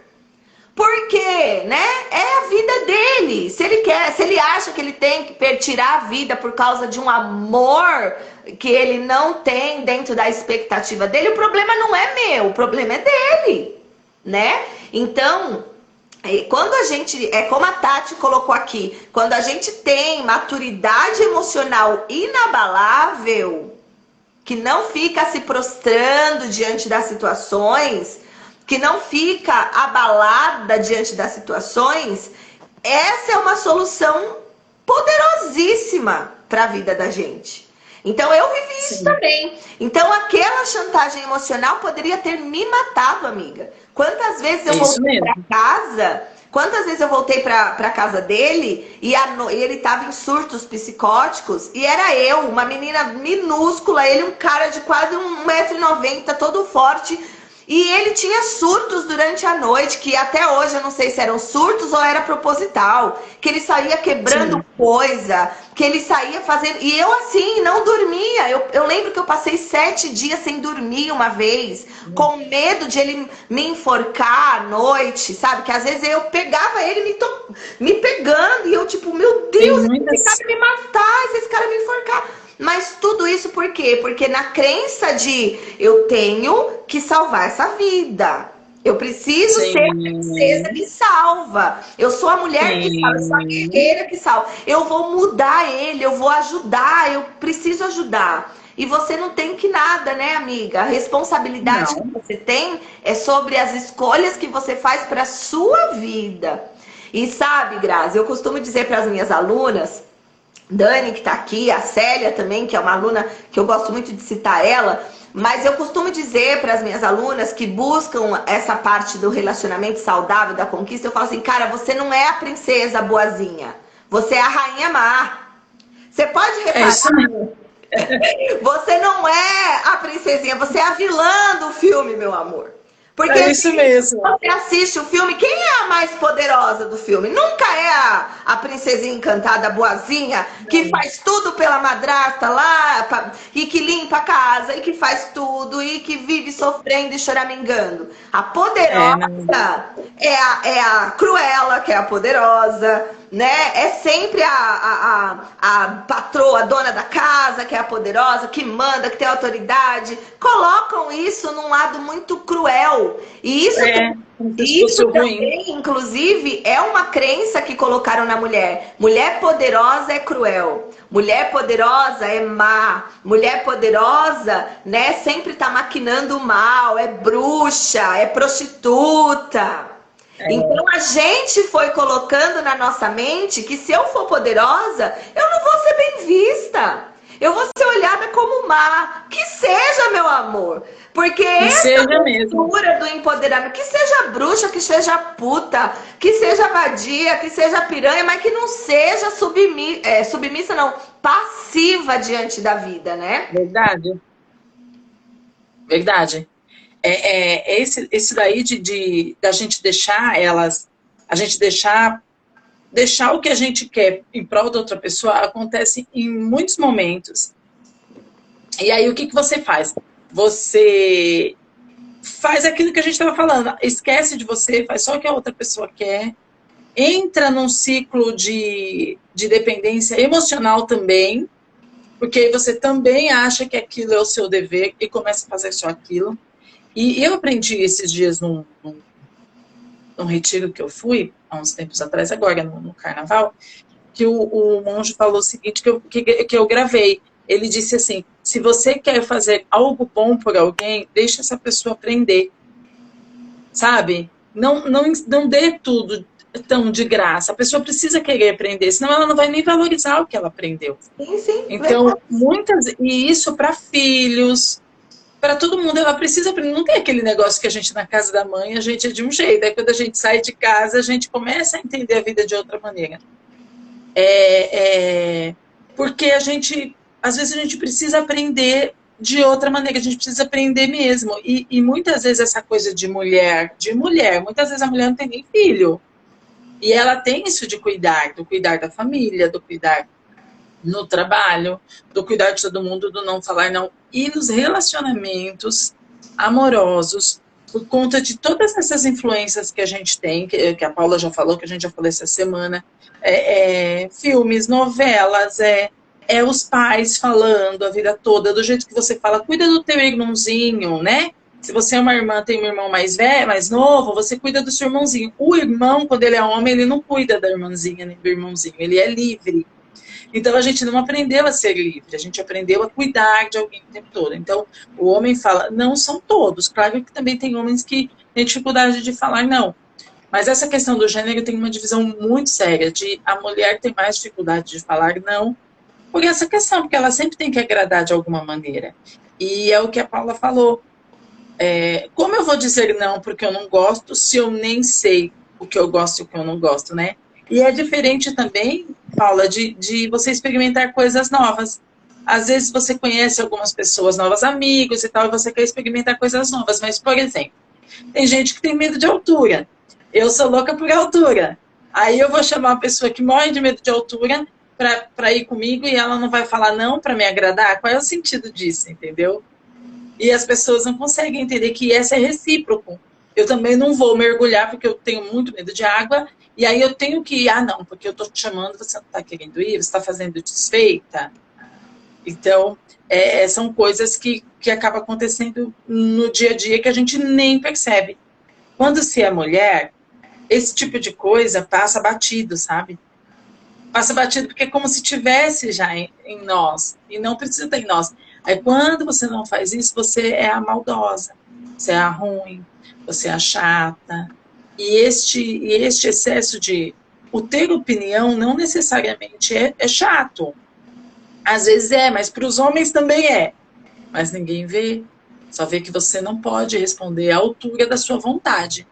Porque, né? É a vida dele. Se ele acha que ele tem que tirar a vida por causa de um amor que ele não tem dentro da expectativa dele, o problema não é meu, o problema é dele, né? Então, quando a gente, como a Tati colocou aqui, quando a gente tem maturidade emocional inabalável, que não fica se prostrando diante das situações, que não fica abalada diante das situações, essa é uma solução poderosíssima para a vida da gente. Então eu vivi isso também. Então aquela chantagem emocional poderia ter me matado, amiga. Quantas vezes eu voltei para casa? Quantas vezes eu voltei para casa dele e ele tava em surtos psicóticos e era eu, uma menina minúscula, ele um cara de quase 1,90 m, todo forte. E ele tinha surtos durante a noite, que até hoje eu não sei se eram surtos ou era proposital. Que ele saía quebrando coisa, que ele saía fazendo... E eu assim, não dormia. Eu lembro que eu passei 7 dias sem dormir uma vez, com medo de ele me enforcar à noite, sabe? Que às vezes eu pegava ele me pegando e eu tipo, meu Deus, esse cara me matar, esse cara me enforcar. Mas tudo isso por quê? Porque na crença de eu tenho que salvar essa vida. Eu preciso ser a princesa Sim, que salva. Eu sou a mulher que salva, eu sou a sim. guerreira que salva. Eu vou mudar ele, eu vou ajudar, eu preciso ajudar. E você não tem que nada, né, amiga? A responsabilidade que Não. você tem é sobre as escolhas que você faz para a sua vida. E sabe, Grazi, eu costumo dizer para as minhas alunas, Dani, que está aqui, a Célia também, que é uma aluna que eu gosto muito de citar ela, mas eu costumo dizer para as minhas alunas que buscam essa parte do relacionamento saudável, da conquista, eu falo assim, cara, você não é a princesa boazinha, você é a rainha má. Você pode É reparar, isso mesmo. você não é a princesinha, você é a vilã do filme, meu amor. Porque É isso mesmo. você assiste o filme, quem é a mais poderosa do filme? Nunca é a princesinha encantada, boazinha, que Não. faz tudo pela madrasta lá, e que limpa a casa, e que faz tudo, e que vive sofrendo e choramingando. A É, não. poderosa é a Cruella, que é a poderosa, né? É sempre a patroa, a dona da casa, que é a poderosa, que manda, que tem autoridade. Colocam isso num lado muito cruel. E isso, É, como se fosse isso o ruim. também, inclusive, é uma crença que colocaram na mulher. Mulher poderosa é cruel. Mulher poderosa é má. Mulher poderosa, né, sempre tá maquinando mal, é bruxa, é prostituta. É, Então a gente foi colocando na nossa mente que se eu for poderosa, eu não vou ser bem vista. Eu vou ser olhada como má. Que seja, meu amor. Porque que essa seja mesmo. cultura do empoderamento, que seja bruxa, que seja puta, que seja vadia, que seja piranha, mas que não seja submissa, não, passiva diante da vida, né? Verdade, verdade. Esse daí da gente deixar elas, a gente deixar o que a gente quer em prol da outra pessoa acontece em muitos momentos. E aí o que você faz? Você faz aquilo que a gente estava falando, esquece de você, faz só o que a outra pessoa quer, entra num ciclo de dependência emocional também, porque aí você também acha que aquilo é o seu dever e começa a fazer só aquilo. E eu aprendi esses dias num retiro que eu fui, há uns tempos atrás, agora no carnaval, que o monge falou o seguinte, que eu gravei. Ele disse assim, se você quer fazer algo bom por alguém, deixa essa pessoa aprender, sabe? Não dê tudo tão de graça. A pessoa precisa querer aprender, senão ela não vai nem valorizar o que ela aprendeu. Sim, sim, Então, e isso para filhos, para todo mundo, ela precisa aprender. Não tem aquele negócio que a gente na casa da mãe, a gente é de um jeito. Aí quando a gente sai de casa, a gente começa a entender a vida de outra maneira. Porque às vezes a gente precisa aprender de outra maneira, a gente precisa aprender mesmo. E muitas vezes essa coisa de mulher, muitas vezes a mulher não tem nem filho. E ela tem isso de cuidar, do cuidar da família, do cuidar no trabalho, do cuidar de todo mundo, do não falar não. E nos relacionamentos amorosos, por conta de todas essas influências que a gente tem, que a Paula já falou, que a gente já falou essa semana, filmes, novelas, os pais falando a vida toda, do jeito que você fala, cuida do teu irmãozinho, né? Se você é uma irmã, tem um irmão mais velho, mais novo, você cuida do seu irmãozinho. O irmão, quando ele é homem, ele não cuida da irmãzinha nem do irmãozinho, ele é livre. Então a gente não aprendeu a ser livre, a gente aprendeu a cuidar de alguém o tempo todo. Então o homem fala, não são todos, claro que também tem homens que têm dificuldade de falar não. Mas essa questão do gênero tem uma divisão muito séria, de a mulher tem mais dificuldade de falar não, por essa questão, porque ela sempre tem que agradar de alguma maneira. E é o que a Paula falou. Como eu vou dizer não porque eu não gosto, se eu nem sei o que eu gosto e o que eu não gosto, né? E é diferente também, Paula, de você experimentar coisas novas. Às vezes você conhece algumas pessoas novas, amigos e tal, e você quer experimentar coisas novas. Mas, por exemplo, tem gente que tem medo de altura. Eu sou louca por altura. Aí eu vou chamar uma pessoa que morre de medo de altura para ir comigo e ela não vai falar não para me agradar? Qual é o sentido disso, entendeu? E as pessoas não conseguem entender que essa é recíproco. Eu também não vou mergulhar porque eu tenho muito medo de água, e aí eu tenho que ir, não, porque eu tô te chamando, você não tá querendo ir, você tá fazendo desfeita. Então, são coisas que acabam acontecendo no dia a dia que a gente nem percebe. Quando se é mulher, esse tipo de coisa passa batido, sabe? Passa batido porque é como se tivesse já em nós, e não precisa ter em nós. Aí quando você não faz isso, você é a maldosa, você é a ruim, você é a chata. E este excesso de... O ter opinião não necessariamente é chato. Às vezes mas para os homens também é. Mas ninguém vê. Só vê que você não pode responder à altura da sua vontade.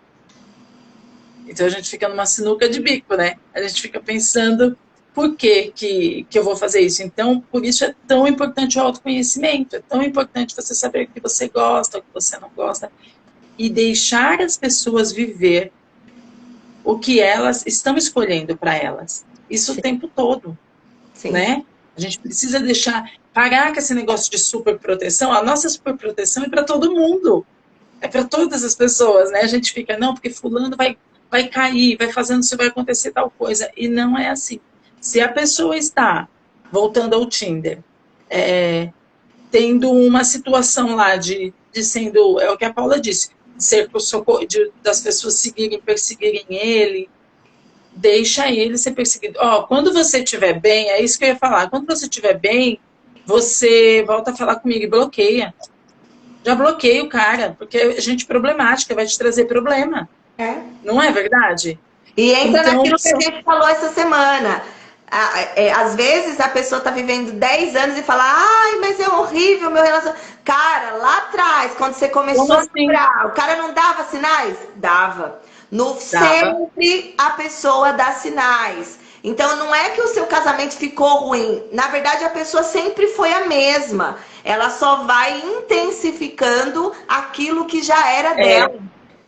Então a gente fica numa sinuca de bico, né? A gente fica pensando por que eu vou fazer isso. Então, por isso é tão importante o autoconhecimento, é tão importante você saber o que você gosta, o que você não gosta, e deixar as pessoas viver o que elas estão escolhendo para elas. Isso o tempo todo, né? A gente precisa parar com esse negócio de superproteção. A nossa superproteção é para todo mundo, é para todas as pessoas, né? A gente fica, não, porque fulano vai cair, vai fazendo isso, vai acontecer tal coisa. E não é assim. Se a pessoa está, voltando ao Tinder, tendo uma situação lá de sendo, é o que a Paula disse, ser pro socorro, das pessoas perseguirem ele, deixa ele ser perseguido. Quando você estiver bem, é isso que eu ia falar, quando você estiver bem, você volta a falar comigo e bloqueia. Já bloqueia o cara, porque é gente problemática, vai te trazer problema. Não é verdade? E entra então, naquilo que a gente falou essa semana. Às vezes a pessoa está vivendo 10 anos e fala, ai, mas é horrível meu relacionamento. Cara, lá atrás, quando você começou a namorar, o cara não dava sinais? Dava. Sempre a pessoa dá sinais. Então não é que o seu casamento ficou ruim. Na verdade, a pessoa sempre foi a mesma. Ela só vai intensificando aquilo que já era dela.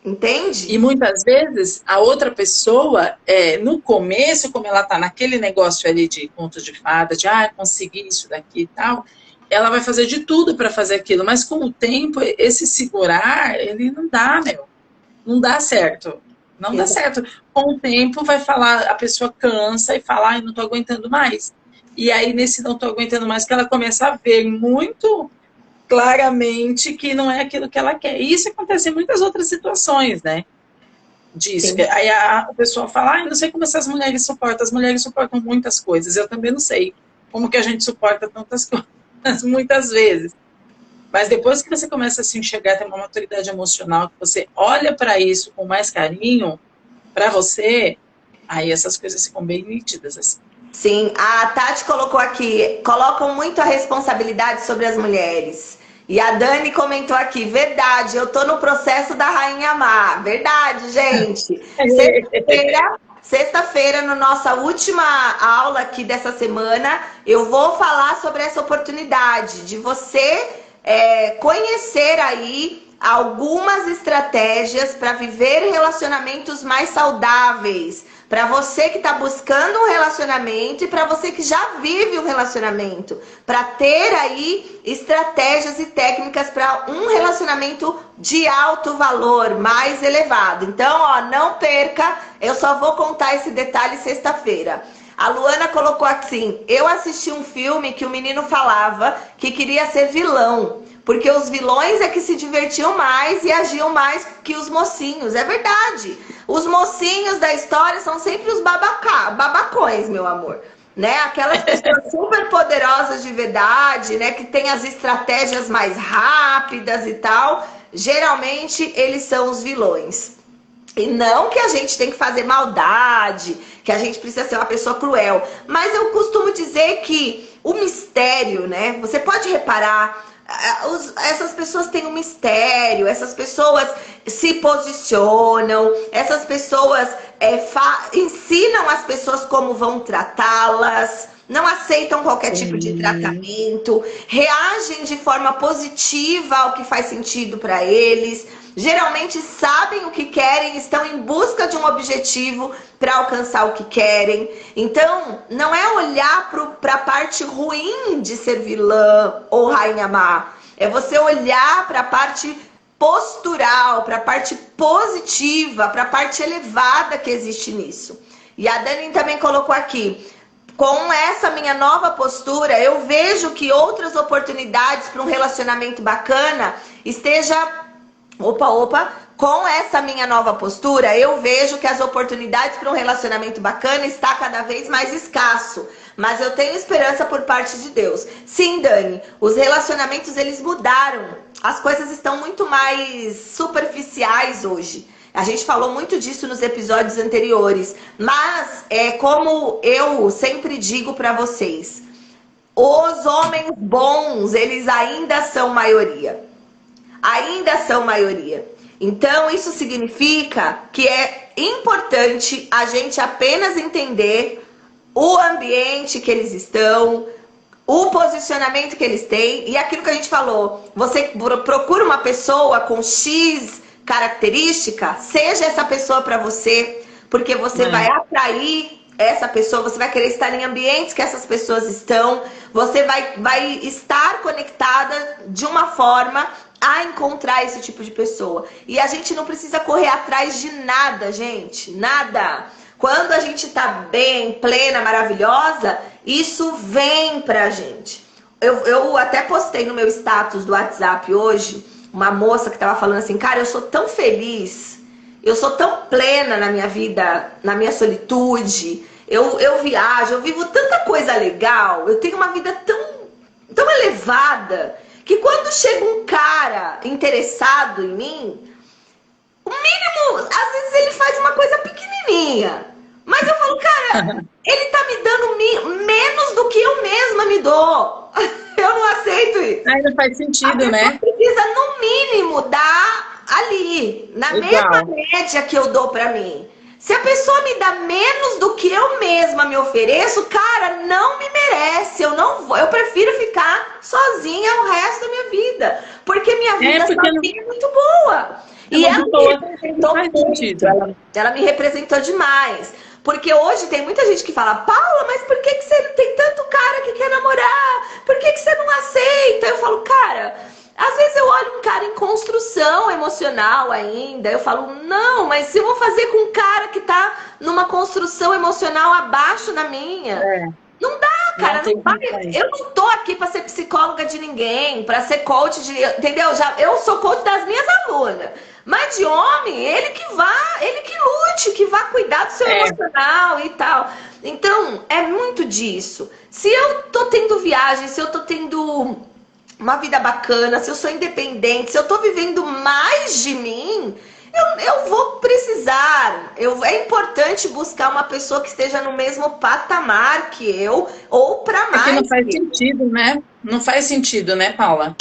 Entende? E muitas vezes a outra pessoa, no começo, como ela tá naquele negócio ali de conto de fada, de consegui isso daqui e tal, ela vai fazer de tudo para fazer aquilo, mas com o tempo, esse segurar, ele não dá, não dá certo. Não dá certo. Com o tempo vai falar, a pessoa cansa e fala, ai, não tô aguentando mais. E aí, nesse não tô aguentando mais, que ela começa a ver muito claramente que não é aquilo que ela quer. E isso acontece em muitas outras situações, né? Disso. Aí o pessoal fala, não sei como essas mulheres suportam. As mulheres suportam muitas coisas. Eu também não sei como que a gente suporta tantas coisas, muitas vezes. Mas depois que você começa a se enxergar, ter uma maturidade emocional, que você olha para isso com mais carinho, para você, aí essas coisas ficam bem nítidas, assim. Sim, a Tati colocou aqui, colocam muito a responsabilidade sobre as mulheres. E a Dani comentou aqui, verdade, eu tô no processo da Rainha Má. Verdade, gente. Sexta-feira, na nossa última aula aqui dessa semana, eu vou falar sobre essa oportunidade de você conhecer aí algumas estratégias para viver relacionamentos mais saudáveis. Para você que está buscando um relacionamento e para você que já vive um relacionamento, para ter aí estratégias e técnicas para um relacionamento de alto valor, mais elevado. Então, não perca, eu só vou contar esse detalhe sexta-feira. A Luana colocou assim, eu assisti um filme que o menino falava que queria ser vilão. Porque os vilões é que se divertiam mais e agiam mais que os mocinhos. É verdade. Os mocinhos da história são sempre os babacões, meu amor. Né? Aquelas pessoas super poderosas de verdade, né? Que tem as estratégias mais rápidas e tal. Geralmente, eles são os vilões. E não que a gente tem que fazer maldade, que a gente precisa ser uma pessoa cruel. Mas eu costumo dizer que o mistério, né? Você pode reparar... essas pessoas têm um mistério, essas pessoas se posicionam, essas pessoas ensinam as pessoas como vão tratá-las, não aceitam qualquer tipo de tratamento, reagem de forma positiva ao que faz sentido para eles, geralmente sabem o que querem, estão em busca de um objetivo para alcançar o que querem. Então, não é olhar para a parte ruim de ser vilã ou rainha má. É você olhar para a parte postural, para a parte positiva, para a parte elevada que existe nisso. E a Dani também colocou aqui, com essa minha nova postura, eu vejo que outras oportunidades para um relacionamento bacana esteja... Opa, com essa minha nova postura, eu vejo que as oportunidades para um relacionamento bacana está cada vez mais escasso. Mas eu tenho esperança por parte de Deus. Sim, Dani, os relacionamentos eles mudaram. As coisas estão muito mais superficiais hoje. A gente falou muito disso nos episódios anteriores. Mas, como eu sempre digo para vocês, os homens bons, eles ainda são maioria. Ainda são maioria. Então, isso significa que é importante a gente apenas entender o ambiente que eles estão, o posicionamento que eles têm e aquilo que a gente falou. Você procura uma pessoa com X característica, seja essa pessoa para você, porque você vai atrair essa pessoa, você vai querer estar em ambientes que essas pessoas estão, você vai estar conectada de uma forma a encontrar esse tipo de pessoa. E a gente não precisa correr atrás de nada, gente, nada. Quando a gente tá bem, plena, maravilhosa, isso vem pra gente. Eu até postei no meu status do WhatsApp hoje, uma moça que tava falando assim, cara, eu sou tão feliz, eu sou tão plena na minha vida, na minha solitude, eu viajo, eu vivo tanta coisa legal, eu tenho uma vida tão elevada, que quando chega um cara interessado em mim, o mínimo, às vezes ele faz uma coisa pequenininha. Mas eu falo, cara, ele tá me dando menos do que eu mesma me dou. Eu não aceito isso. Aí não faz sentido, né? Precisa, no mínimo, dar ali, na mesma média que eu dou pra mim. Se a pessoa me dá menos do que eu mesma me ofereço, cara, não me merece. Eu não vou. Eu prefiro ficar sozinha o resto da minha vida. Porque minha vida sozinha é muito boa. E ela me representou muito. Ela me representou demais. Porque hoje tem muita gente que fala, Paula, mas por que você tem tanto cara que quer namorar? Por que você não aceita? Eu falo, cara, às vezes eu olho um cara em construção emocional ainda. Eu falo, não, mas se eu vou fazer com um cara que tá numa construção emocional abaixo da minha... Não dá, cara. Não vai. Eu não tô aqui pra ser psicóloga de ninguém, pra ser coach de... Entendeu? Eu sou coach das minhas alunas. Mas de homem, ele que lute, que vá cuidar do seu emocional e tal. Então, é muito disso. Se eu tô tendo viagem, se eu tô tendo uma vida bacana, se eu sou independente, se eu tô vivendo mais de mim... Eu vou precisar, é importante buscar uma pessoa que esteja no mesmo patamar que eu, ou para mais. É que não faz sentido, né? Não faz sentido, né, Paula?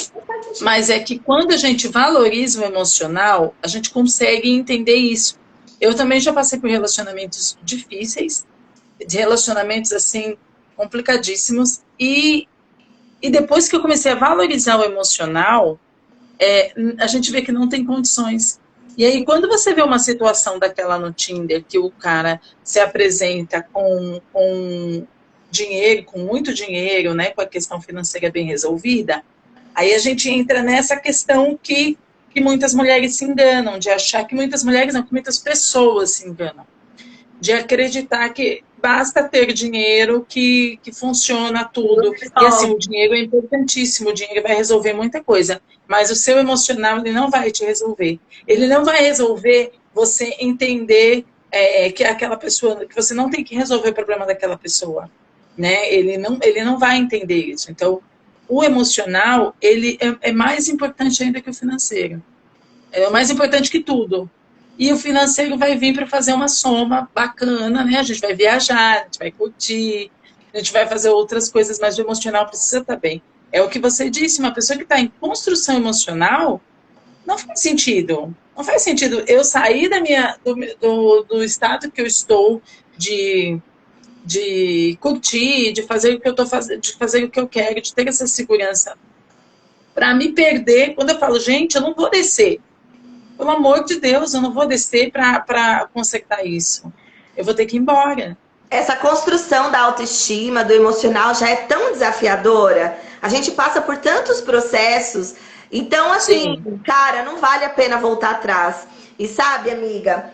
Mas é que quando a gente valoriza o emocional, a gente consegue entender isso. Eu também já passei por relacionamentos difíceis, de relacionamentos, assim, complicadíssimos, e depois que eu comecei a valorizar o emocional, a gente vê que não tem condições. E aí, quando você vê uma situação daquela no Tinder, que o cara se apresenta com dinheiro, com muito dinheiro, né, com a questão financeira bem resolvida, aí a gente entra nessa questão que muitas mulheres se enganam, de achar que muitas mulheres, não, que muitas pessoas se enganam, de acreditar que basta ter dinheiro que funciona tudo. E assim, o dinheiro é importantíssimo, o dinheiro vai resolver muita coisa, mas o seu emocional, ele não vai te resolver. Ele não vai resolver você entender que aquela pessoa, que você não tem que resolver o problema daquela pessoa, né? Ele não vai entender isso. Então, o emocional, ele é mais importante ainda que o financeiro. É mais importante que tudo. E o financeiro vai vir para fazer uma soma bacana, né? A gente vai viajar, a gente vai curtir, a gente vai fazer outras coisas, mas o emocional precisa estar bem. É o que você disse, uma pessoa que está em construção emocional, não faz sentido. Não faz sentido eu sair do estado que eu estou, de curtir, de fazer o que eu estou fazendo, de fazer o que eu quero, de ter essa segurança, para me perder. Quando eu falo, gente, eu não vou descer. Pelo amor de Deus, eu não vou descer para consertar isso. Eu vou ter que ir embora. Essa construção da autoestima, do emocional, já é tão desafiadora. A gente passa por tantos processos. Então, assim, cara, não vale a pena voltar atrás. E sabe, amiga,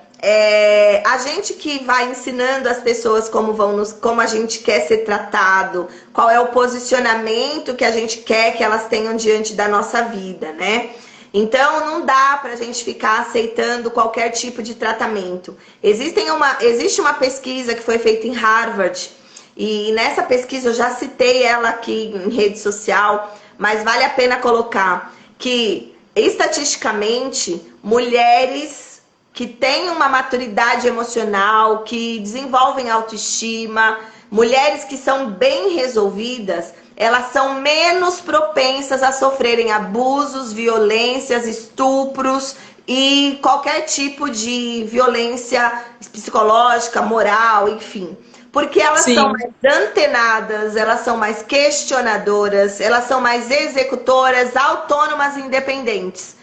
A gente que vai ensinando as pessoas como a gente quer ser tratado, qual é o posicionamento que a gente quer que elas tenham diante da nossa vida, né? Então não dá para a gente ficar aceitando qualquer tipo de tratamento. Existe uma pesquisa que foi feita em Harvard, e nessa pesquisa eu já citei ela aqui em rede social, mas vale a pena colocar que estatisticamente mulheres que têm uma maturidade emocional, que desenvolvem autoestima, mulheres que são bem resolvidas, elas são menos propensas a sofrerem abusos, violências, estupros e qualquer tipo de violência psicológica, moral, enfim. Porque elas são Sim, mais antenadas, elas são mais questionadoras, elas são mais executoras, autônomas e independentes.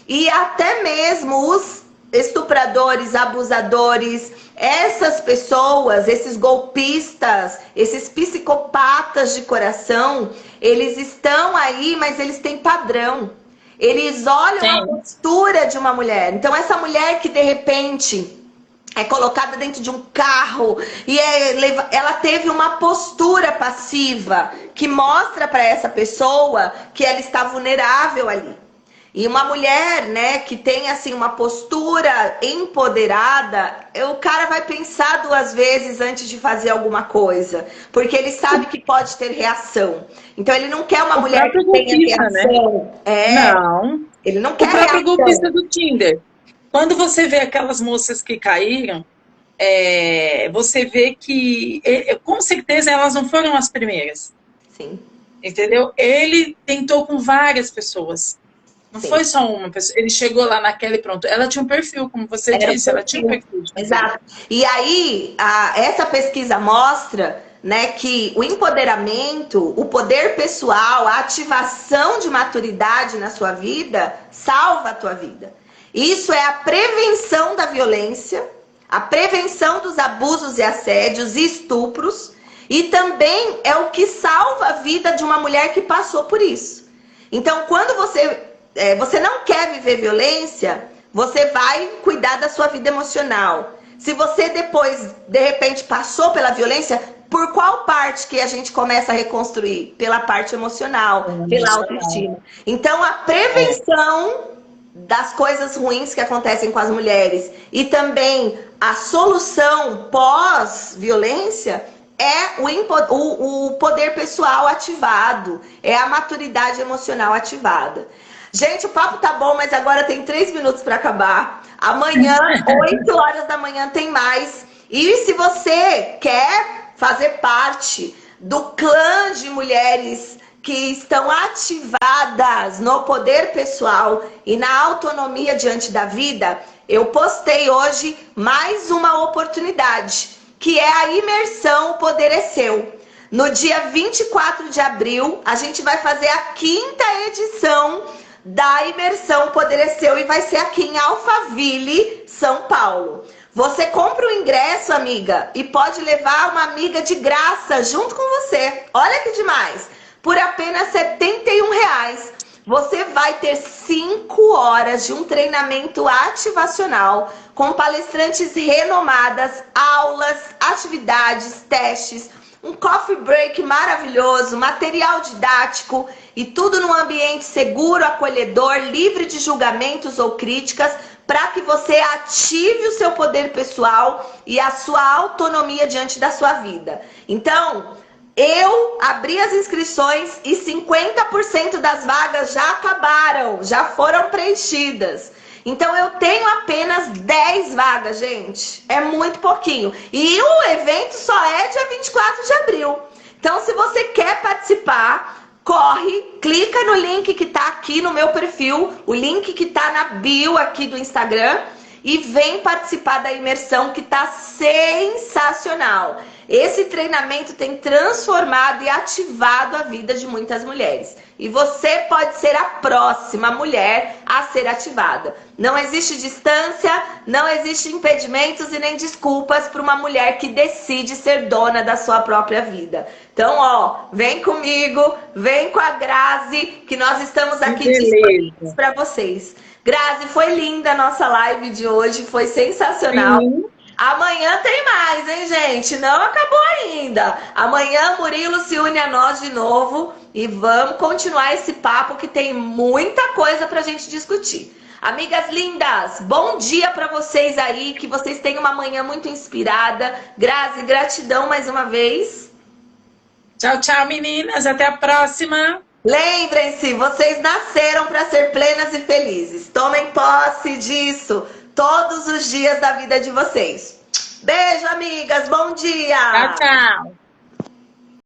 E até mesmo os estupradores, abusadores, essas pessoas, esses golpistas, esses psicopatas de coração, eles estão aí, mas eles têm padrão. Eles olham a tem. postura de uma mulher. Então, essa mulher que de repente é colocada dentro de um carro e ela teve uma postura passiva que mostra para essa pessoa que ela está vulnerável ali. E uma mulher, né, que tem assim uma postura empoderada, o cara vai pensar duas vezes antes de fazer alguma coisa, porque ele sabe que pode ter reação. Então ele não quer uma O mulher que próprio tenha golpista, né? reação. Não. Ele não O quer próprio golpista reação. do Tinder. Quando você vê aquelas moças que caíram, você vê que, com certeza, elas não foram as primeiras. Sim, Entendeu? Ele tentou com várias pessoas. Não sim. foi só uma pessoa. Ele chegou lá naquela e pronto. Ela tinha um perfil, como você Era um disse, ela tinha um perfil. perfil de fazer. Exato. E aí, essa pesquisa mostra, né, que o empoderamento, o poder pessoal, a ativação de maturidade na sua vida salva a tua vida. Isso é a prevenção da violência, a prevenção dos abusos e assédios e estupros, e também é o que salva a vida de uma mulher que passou por isso. Então, quando você não quer viver violência, você vai cuidar da sua vida emocional. Se você depois, de repente, passou pela violência, por qual parte que a gente começa a reconstruir? Pela parte emocional, pela autoestima. Então, a prevenção das coisas ruins que acontecem com as mulheres e também a solução pós-violência é o poder pessoal ativado, é a maturidade emocional ativada. Gente, o papo tá bom, mas agora tem 3 minutos para acabar. Amanhã, 8 horas da manhã, tem mais. E se você quer fazer parte do clã de mulheres que estão ativadas no poder pessoal e na autonomia diante da vida, eu postei hoje mais uma oportunidade, que é a imersão O Poder é Seu. No dia 24 de abril, a gente vai fazer a 5ª edição da imersão O Poder é Seu e vai ser aqui em Alphaville, São Paulo. Você compra o ingresso, amiga, e pode levar uma amiga de graça junto com você. Olha que demais! Por apenas R$ 71. Você vai ter 5 horas de um treinamento ativacional com palestrantes renomadas, aulas, atividades, testes, um coffee break maravilhoso, material didático e tudo num ambiente seguro, acolhedor, livre de julgamentos ou críticas, para que você ative o seu poder pessoal e a sua autonomia diante da sua vida. Então, eu abri as inscrições e 50% das vagas já acabaram, já foram preenchidas. Então eu tenho apenas 10 vagas, gente. É muito pouquinho. E o evento só é dia 24 de abril. Então, se você quer participar, corre, clica no link que tá aqui no meu perfil, o link que tá na bio aqui do Instagram, e vem participar da imersão que tá sensacional. Esse treinamento tem transformado e ativado a vida de muitas mulheres. E você pode ser a próxima mulher a ser ativada. Não existe distância, não existe impedimentos e nem desculpas para uma mulher que decide ser dona da sua própria vida. Então, ó, vem comigo, vem com a Grazi, que nós estamos aqui disponíveis para vocês. Grazi, foi linda a nossa live de hoje, foi sensacional. Sim. Amanhã tem mais, hein, gente? Não acabou ainda. Amanhã Murilo se une a nós de novo e vamos continuar esse papo que tem muita coisa pra gente discutir. Amigas lindas, bom dia pra vocês aí, que vocês tenham uma manhã muito inspirada. Grazi, gratidão mais uma vez. Tchau, tchau, meninas. Até a próxima. Lembrem-se, vocês nasceram para ser plenas e felizes. Tomem posse disso todos os dias da vida de vocês. Beijo, amigas. Bom dia. Tchau, tchau.